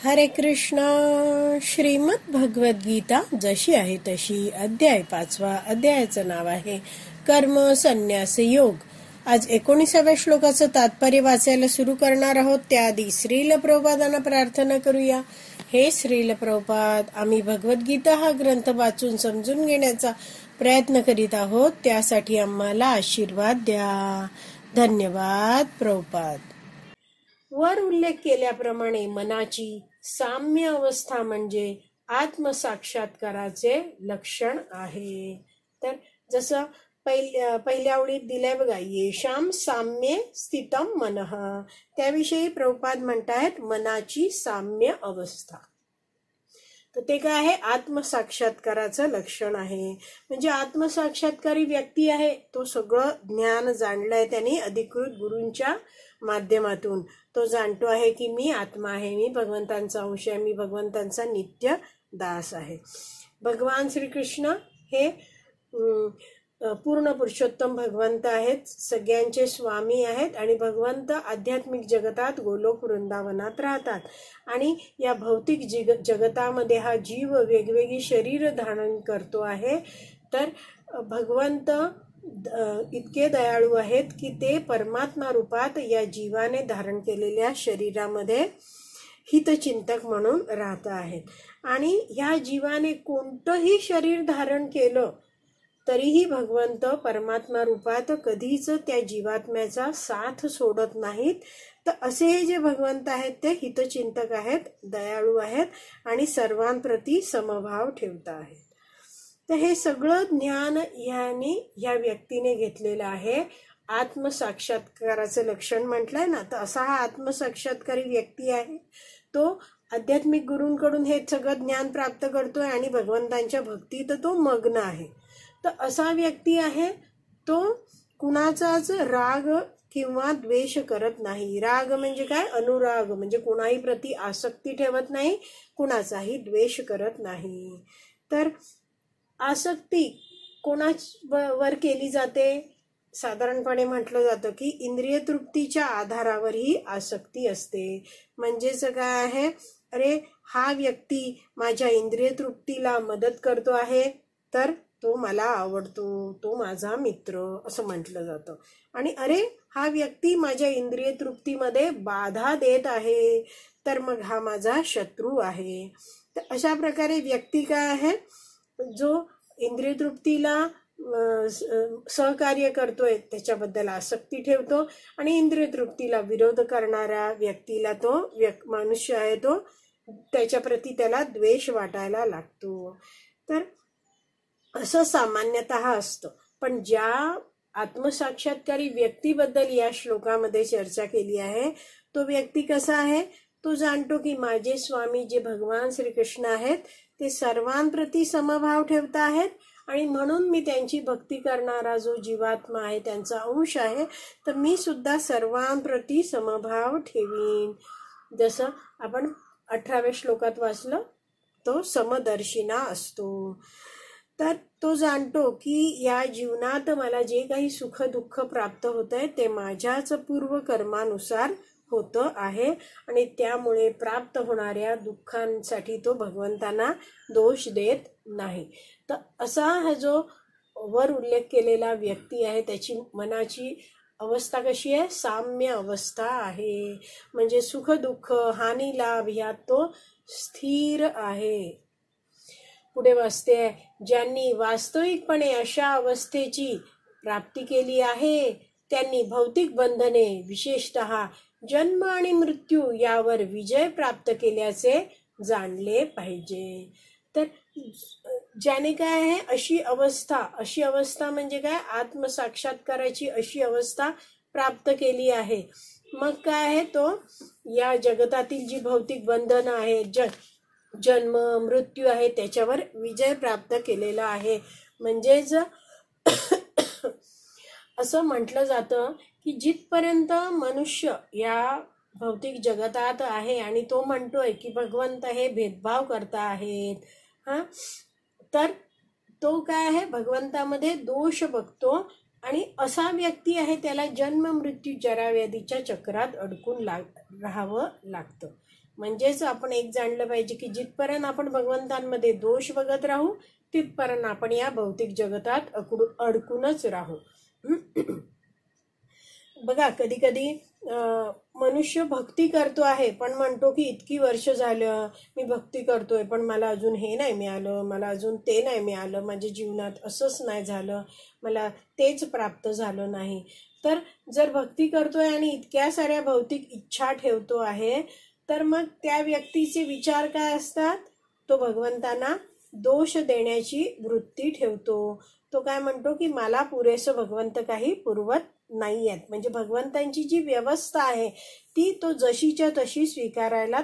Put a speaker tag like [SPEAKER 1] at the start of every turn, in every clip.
[SPEAKER 1] हरे कृष्णा. श्रीमद भगवद गीता जशी आहे तशी, अध्याय 5. अध्यायाचं नाव आहे कर्म संन्यास योग. आज 19व्या श्लोकाचं तात्पर्य वाचायला सुरू करणार आहोत. त्याआधी श्रील प्रभुपादांना प्रार्थना करूया. हे श्रील प्रभुपाद, आम्ही भगवद्गीता हा ग्रंथ वाचून समजून घेण्याचा प्रयत्न करीत आहोत. त्यासाठी आम्हाला आशीर्वाद द्या. धन्यवाद प्रभुपाद. वर उल्लेख केल्याप्रमाणे मनाची साम्य अवस्था म्हणजे आत्मसाक्षात्काराचे लक्षण आहे. तर जसं पहिल्या ओळीत दिलंय बघा, येशाम साम्ये स्थितम मनः, त्याविषयी प्रभुपाद म्हणतायत मनाची साम्य अवस्था. तर ते काय आहे? आत्मसाक्षात्काराचं लक्षण आहे. म्हणजे आत्मसाक्षात्कारी व्यक्ती आहे तो सगळं ज्ञान जाणलंय त्यांनी अधिकृत गुरूंच्या माध्यमातून. तो जाणतो आहे की मी आत्मा आहे, मी भगवंतांचा अंश आहे, मी भगवंतांचा नित्य दास आहे. भगवान श्रीकृष्ण हे पूर्ण पुरुषोत्तम भगवंत आहेत, सगळ्यांचे स्वामी आहेत. आणि भगवंत आध्यात्मिक जगतात गोलोक वृंदावनात राहतात. आणि या भौतिक जगतामध्ये हा जीव वेगवेगळी शरीर धारण करतो आहे. तर भगवंत इतके दयाळू आहेत की ते परमात्मा रूपात या जीवाने धारण केलेल्या शरीरामध्ये हितचिंतक म्हणून राहत आहेत. आणि ह्या जीवाने कोणतंही शरीर धारण केलं तरीही भगवंत परमात्मा रूपात कधीच त्या जीवात्म्याचा साथ सोडत नाहीत. तर असे हे जे भगवंत आहेत ते हितचिंतक आहेत, दयाळू आहेत आणि सर्वांप्रती समभाव ठेवत आहेत. तर हे सगळं ज्ञान ह्या व्यक्तीने घेतलेलं आहे. आत्मसाक्षात्काराचं लक्षण म्हटलंय ना, तर असा हा आत्मसाक्षात्कारी व्यक्ती आहे. तो आध्यात्मिक गुरूंकडून हे सगळं ज्ञान प्राप्त करतोय आणि भगवंतांच्या भक्तीत तो मग्न आहे. तर असा व्यक्ती आहे तो कुणाचाच राग किंवा द्वेष करत नाही. राग म्हणजे काय? अनुराग म्हणजे कुणाही प्रती आसक्ती ठेवत नाही, कुणाचाही द्वेष करत नाही. तर आसक्ती कोणावर केली जाते? साधारणपणे म्हटलं जातं की इंद्रिय तृप्तीच्या आधारावर ही आसक्ती असते. म्हणजेच काय आहे? अरे हा व्यक्ती माझ्या इंद्रिय तृप्तीला मदत करतो आहे तर तो मला आवडतो, तो माझा मित्र असं म्हटलं जातं. आणि अरे हा व्यक्ती माझ्या इंद्रिय तृप्तीमध्ये बाधा देत आहे तर मग हा माझा शत्रू आहे. तर अशा प्रकारे व्यक्ती काय आहे? जो इंद्रिय तृप्तीला सहकार्य करतोय त्याच्याबद्दल आसक्ती ठेवतो आणि इंद्रिय तृप्तीला विरोध करणाऱ्या व्यक्तीला तो मनुष्य आहे तो त्याच्या प्रती त्याला द्वेष वाटायला लागतो. तर असं सामान्यतः असतं. पण ज्या आत्मसाक्षात्कारी व्यक्तीबद्दल या श्लोकामध्ये चर्चा केली आहे तो व्यक्ती कसा आहे? तो जाणतो की माझे स्वामी जे भगवान श्रीकृष्ण आहेत ते सर्वांप्रती समभाव ठेवत आहेत आणि म्हणून मी त्यांची भक्ती करणारा जो जीवात्मा आहे त्यांचा अंश आहे, तर मी सुद्धा सर्वांप्रती समभाव ठेवीन. जसं आपण 18व्या श्लोकात वाचलं, तो समदर्शिना असतो. तर तो जाणतो की या जीवनात मला जे काही सुख दुःख प्राप्त होत आहे ते माझ्याच पूर्व कर्मानुसार होतं आहे आणि त्यामुळे प्राप्त होणाऱ्या दुःखांसाठी तो भगवंतांना दोष देत नाही. तर असा हा जो वर उल्लेख केलेला व्यक्ती आहे त्याची मनाची अवस्था कशी आहे? साम्य अवस्था आहे. म्हणजे सुख दुःख हानी लाभ यात तो स्थिर आहे. पुढे वाचते, ज्यांनी वास्तविकपणे अशा अवस्थेची प्राप्ती केली आहे त्यांनी भौतिक बंधने विशेषतः जन्म आणि मृत्यू यावर विजय प्राप्त केल्याचे जाणले पाहिजे. तर ज्याने काय आहे? अशी अवस्था म्हणजे काय? आत्मसाक्षात्काराची अशी अवस्था प्राप्त केली आहे. मग काय आहे? तो या जगतातील जी भौतिक बंधनं आहेत, जन्म मृत्यू आहे, त्याच्यावर विजय प्राप्त केलेला आहे. म्हणजेच असं म्हटलं जातं की जिथपर्यंत मनुष्य या भौतिक जगतात आहे आणि तो म्हणतोय की भगवंत हे भेदभाव करता आहेत, तर तो काय आहे? भगवंतामध्ये दोष बघतो आणि असा व्यक्ती आहे त्याला जन्म मृत्यू जरा व्याधीच्या चक्रात अडकून राहावं लागतं. म्हणजेच आपण एक जाणलं पाहिजे की जिथपर्यंत आपण भगवंतांमध्ये दोष बघत राहू तिथपर्यंत आपण या भौतिक जगतात अडकूनच राहू. बघा, कधी कधी मनुष्य भक्ती करतो आहे पण म्हणतो की इतकी वर्ष झालं मी भक्ती करतोय पण मला अजून हे नाही मिळालं, मला अजून ते नाही मिळालं, माझ्या जीवनात असंच नाही झालं, मला तेच प्राप्त झालं नाही. तर जर भक्ती करतोय आणि इतक्या साऱ्या भौतिक इच्छा ठेवतो आहे तर मग त्या व्यक्तीचे विचार काय असतात? तो भगवंतांना दोष देण्याची वृत्ती ठेवतो. तो काय म्हणतो की मला पुरेसं भगवंत काही पुरवत नाही आहेत. म्हणजे भगवंतांची जी व्यवस्था आहे ती तो जशीच्या तशी स्वीकारायला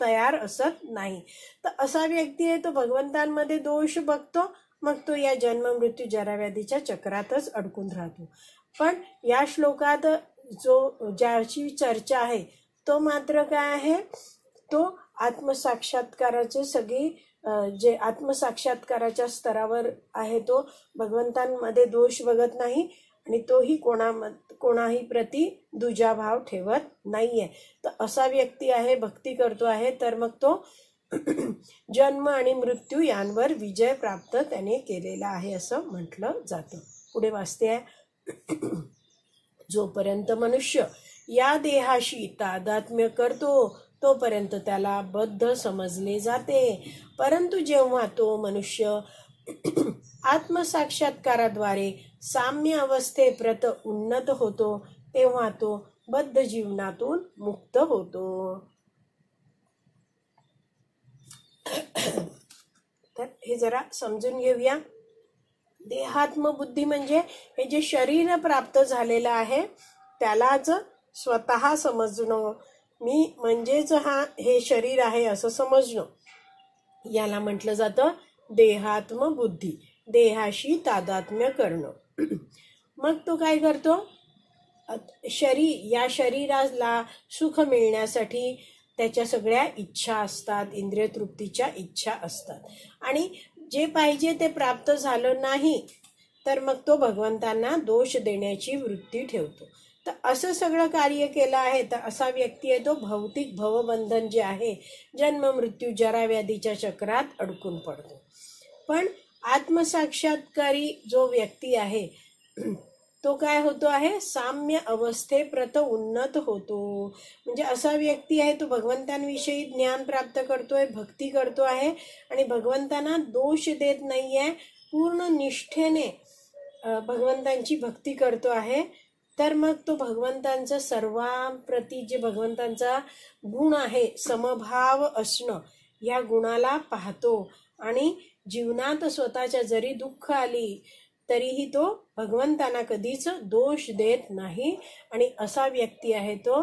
[SPEAKER 1] तयार असत नाही. तर असा व्यक्ती आहे तो भगवंतांमध्ये दोष बघतो, मग तो या जन्म मृत्यू जराव्याधीच्या चक्रातच अडकून राहतो. पण या श्लोकात ज्याची चर्चा आहे तो मात्र काय आहे? तो आत्मसाक्षात्काराचे सगळी जे आत्मसाक्षात्काराच्या स्तरावर आहे तो भगवंतांमध्ये दोष बघत नाही आणि तोही कोणाही प्रती दुजाभाव ठेवत नाहीये. तर असा व्यक्ती आहे, भक्ती करतो आहे, तर मग तो जन्म आणि मृत्यू यांवर विजय प्राप्त त्याने केलेला आहे असं म्हटलं जातं. पुढे वाचते आहे, जोपर्यंत मनुष्य या देहाशी तादात्म्य करतो तोपर्यंत त्याला बद्ध समजले जाते. परंतु जेव्हा तो मनुष्य आत्मसाक्षात्काराद्वारे साम्य अवस्थेप्रत उन्नत होतो तेव्हा तो बद्ध जीवनातून मुक्त होतो. तर हे जरा समजून घेऊया. देहात्मबुद्धी म्हणजे हे जे शरीर प्राप्त झालेलं आहे त्यालाच स्वतः समजणं, मी म्हणजेच हे शरीर आहे असं समजणं, याला म्हटलं जातं देहात्मबुद्धी, देहाशी तादात्म्य करणं. मग तो काय करतो? या शरीराला सुख मिळण्यासाठी त्याच्या सगळ्या इच्छा असतात, इंद्रिय तृप्तीच्या इच्छा असतात, आणि जे पाहिजे ते प्राप्त झालं नाही तर मग तो भगवंतांना दोष देण्याची वृत्ती ठेवतो. तर असं सगळं कार्य केलं आहे तर असा व्यक्ती आहे तो भौतिक भवबंधन जे आहे, जन्म मृत्यू जरा व्याधीच्या चक्रात अडकून पडतो. पण आत्मसाक्षात्कारी जो व्यक्ती आहे तो काय होतो आहे? साम्य अवस्थेप्रत उन्नत होतो. म्हणजे असा व्यक्ती आहे तो भगवंतांविषयी ज्ञान प्राप्त करतोय, भक्ती करतो आहे आणि भगवंतांना दोष देत नाहीये, पूर्ण निष्ठेने भगवंतांची भक्ती करतो आहे. तर मग तो भगवंतांचं सर्वांप्रती जे भगवंतांचा गुण आहे समभाव असणं, या गुणाला पाहतो आणि जीवनात स्वतःच्या जरी दुःख आली तरीही तो भगवंतांना कधीच दोष देत नाही. आणि असा व्यक्ती आहे तो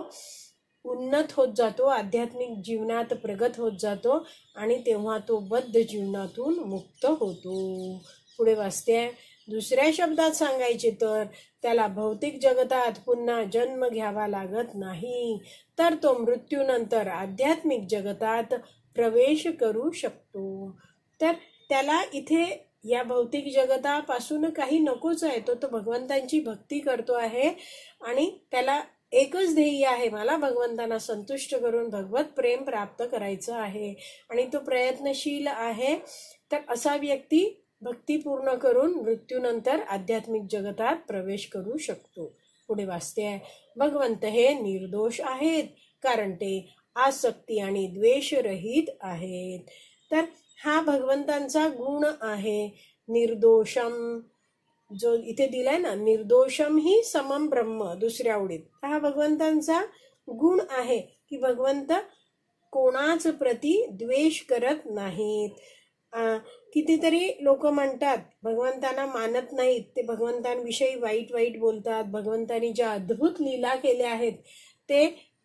[SPEAKER 1] उन्नत होत जातो, आध्यात्मिक जीवनात प्रगत होत जातो आणि तेव्हा तो बद्ध जीवनातून मुक्त होतो. पुढे वाचते, दुसऱ्या शब्दात सांगायचे तर त्याला भौतिक जगतात पुन्हा जन्म घ्यावा लागत नाही, तर तो मृत्यूनंतर आध्यात्मिक जगतात प्रवेश करू शकतो. तर त्याला इथे या भौतिक जगतापासून काही नकोच आहे. तो भगवंतांची भक्ती करतो आहे आणि त्याला एकच ध्येय आहे, मला भगवंतांना संतुष्ट करून भगवत प्रेम प्राप्त करायचं आहे आणि तो प्रयत्नशील आहे. तर असा व्यक्ती भक्ती पूर्ण करून मृत्यूनंतर आध्यात्मिक जगतात प्रवेश करू शकतो. पुढे वाचते आहे, भगवंत हे निर्दोष आहेत कारण ते आसक्ती आणि द्वेष रहित आहेत. तर हा भगवंतांचा गुण आहे निर्दोषम, जो इथे दिलाय ना, निर्दोषम ही समम ब्रह्म दुसऱ्या ओळीत. हा भगवंतांचा गुण आहे की भगवंत कोणाच प्रती द्वेष करत नाहीत. कितीतरी लोक म्हणतात भगवंतांना मानत नाहीत, ते भगवंतांविषयी वाईट वाईट बोलतात, भगवंतांनी ज्या अद्भुत लीला केल्या आहेत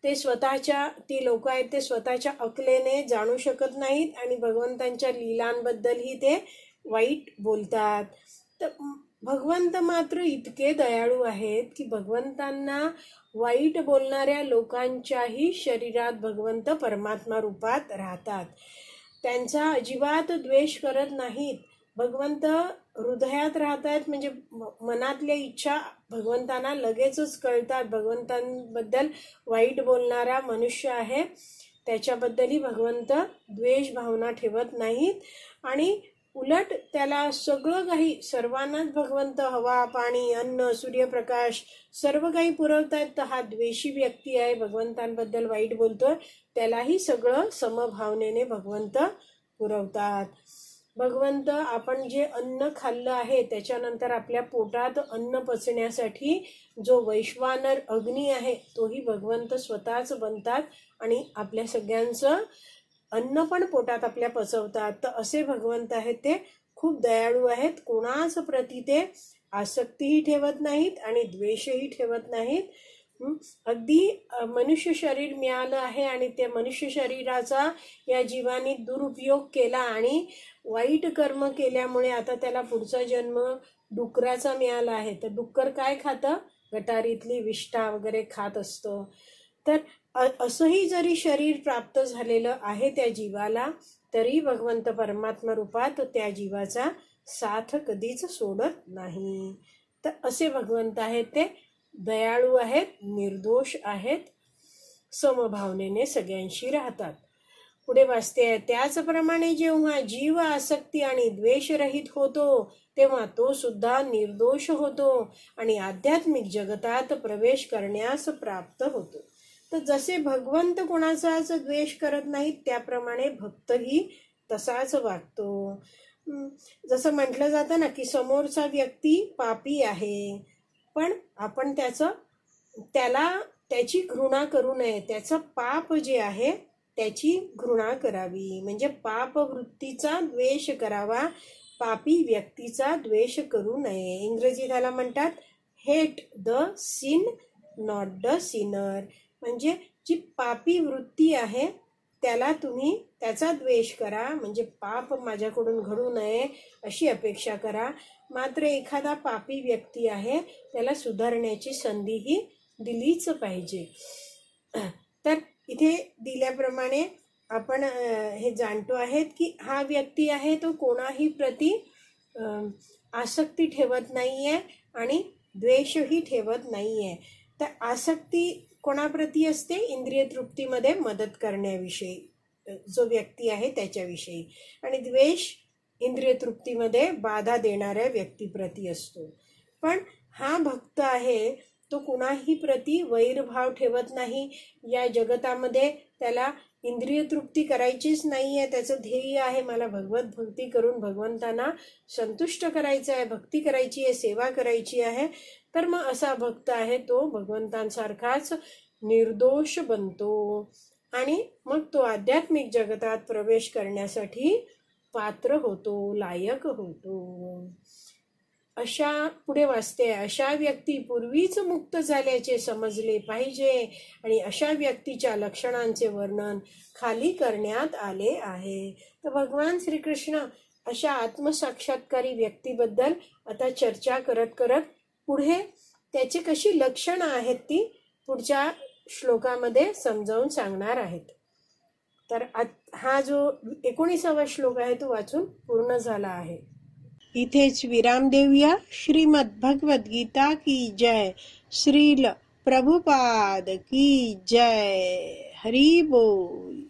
[SPEAKER 1] ते स्वतःच्या, ती लोक आहेत ते स्वतःच्या अकलेने जाणू शकत नाहीत आणि भगवंतांच्या लीलांबद्दलही ते वाईट बोलतात. तर भगवंत मात्र इतके दयाळू आहेत की भगवंतांना वाईट बोलणाऱ्या लोकांच्याही शरीरात भगवंत परमात्मा रूपात राहतात, त्यांचा अजिबात द्वेष करत नाहीत. भगवंत हृदयात राहतात, म्हणजे मनातल्या इच्छा भगवंतांना लगेचच कळतात. भगवंतांबद्दल वाईट बोलणारा मनुष्य आहे त्याच्याबद्दलही भगवंत द्वेष भावना ठेवत नाहीत आणि उलट त्याला सगळं काही, सर्वांनाच भगवंत हवा पाणी अन्न सूर्यप्रकाश सर्व काही पुरवतायत, तर हा द्वेषी व्यक्ती आहे, भगवंतांबद्दल वाईट बोलतोय, त्यालाही सगळं समभावनेने भगवंत पुरवतात. भगवंत आपण जे अन्न खाल्लं आहे त्याच्यानंतर आपल्या पोटात अन्न पचण्यासाठी जो वैश्वानर अग्नी आहे तोही भगवंत स्वतःच बनतात आणि आपल्या सगळ्यांचं अन्न पण पोटात आपल्या पचवतात. तर असे भगवंत आहेत, ते खूप दयाळू आहेत. कोणाच प्रती ते आसक्तीही ठेवत नाहीत आणि द्वेषही ठेवत नाहीत. अगदी मनुष्य शरीर मिळालं आहे आणि त्या मनुष्य शरीराचा या जीवाने दुरुपयोग केला आणि वाईट कर्म केल्यामुळे आता त्याला पुढचा जन्म डुकराचा मिळाला आहे. तर डुक्कर काय खातं? गटारीतली विष्ठा वगैरे खात असतं. तर असंही जरी शरीर प्राप्त झालेलं आहे त्या जीवाला, तरी भगवंत परमात्मा रूपात त्या जीवाचा साथ कधीच सोडत नाही. तर असे भगवंत आहेत, ते दयाळू आहेत, निर्दोष आहेत, समभावनेने सगळ्यांशी राहतात. पुढे वाचते, त्याचप्रमाणे जेव्हा जीव आसक्ती आणि द्वेष रहित होतो तेव्हा तो सुद्धा निर्दोष होतो आणि आध्यात्मिक जगतात प्रवेश करण्यास प्राप्त होतो. तर जसे भगवंत कोणाचाच द्वेष करत नाहीत, त्याप्रमाणे भक्तही तसाच वागतो. जसं म्हटलं जातं ना की समोरचा व्यक्ती पापी आहे, पण आपण त्याला त्याची घृणा करू नये. त्याचं पाप जे आहे त्याची घृणा करावी, म्हणजे पाप वृत्तीचा द्वेष करावा, पापी व्यक्तीचा द्वेष करू नये. इंग्रजीत त्याला म्हणतात hate the sin not the sinner. म्हणजे जी पापी वृत्ती आहे त्याला तुम्ही त्याचा द्वेष करा, म्हणजे पाप माझ्याकडून घडू नये अशी अपेक्षा करा. मात्र एखादा पापी व्यक्ती आहे त्याला सुधारण्याची संधीही दिलीच पाहिजे. तर इथे दिल्याप्रमाणे आपण हे जाणतो आहेत की हा व्यक्ती आहे तो कोणाही प्रती आसक्ती ठेवत नाहीये आणि द्वेषही ठेवत नाहीये. तर आसक्ती कोणाप्रती असते? इंद्रिय तृप्तीमध्ये मदत करण्याविषयी जो व्यक्ती आहे त्याच्याविषयी, आणि द्वेष इंद्रिय तृप्तीमध्ये बाधा देणाऱ्या व्यक्तीप्रती असतो. पण हा भक्त आहे तो कुणाही प्रती वैरभाव ठेवत नाही. या जगतामध्ये त्याला इंद्रिय तृप्ती करायचीच नाहीये, त्याचं ध्येय आहे मला भगवत भक्ती करून भगवंतांना संतुष्ट करायचं आहे, भक्ती करायची आहे, सेवा करायची आहे. तर मग असा भक्त आहे तो भगवंतांसारखाच निर्दोष बनतो आणि मग तो आध्यात्मिक जगतात प्रवेश करण्यासाठी पात्र होतो, लायक होतो. अशा पुढे वाचते, अशा व्यक्ती पूर्वीच मुक्त झाल्याचे समजले पाहिजे आणि अशा व्यक्तीच्या लक्षणांचे वर्णन खाली करण्यात आले आहे. तर भगवान श्रीकृष्ण अशा आत्मसाक्षात्कारी व्यक्तीबद्दल आता चर्चा करत करत पुढे त्याची कशी लक्षणं आहेत ती पुढच्या श्लोकामध्ये समजावून सांगणार आहेत. तर हा जो 19वा श्लोक आहे तो वाचून पूर्ण झाला आहे. इथेच विराम देऊया. श्रीमद भगवद गीता की जय. श्रील प्रभुपाद की जय. हरी बोल.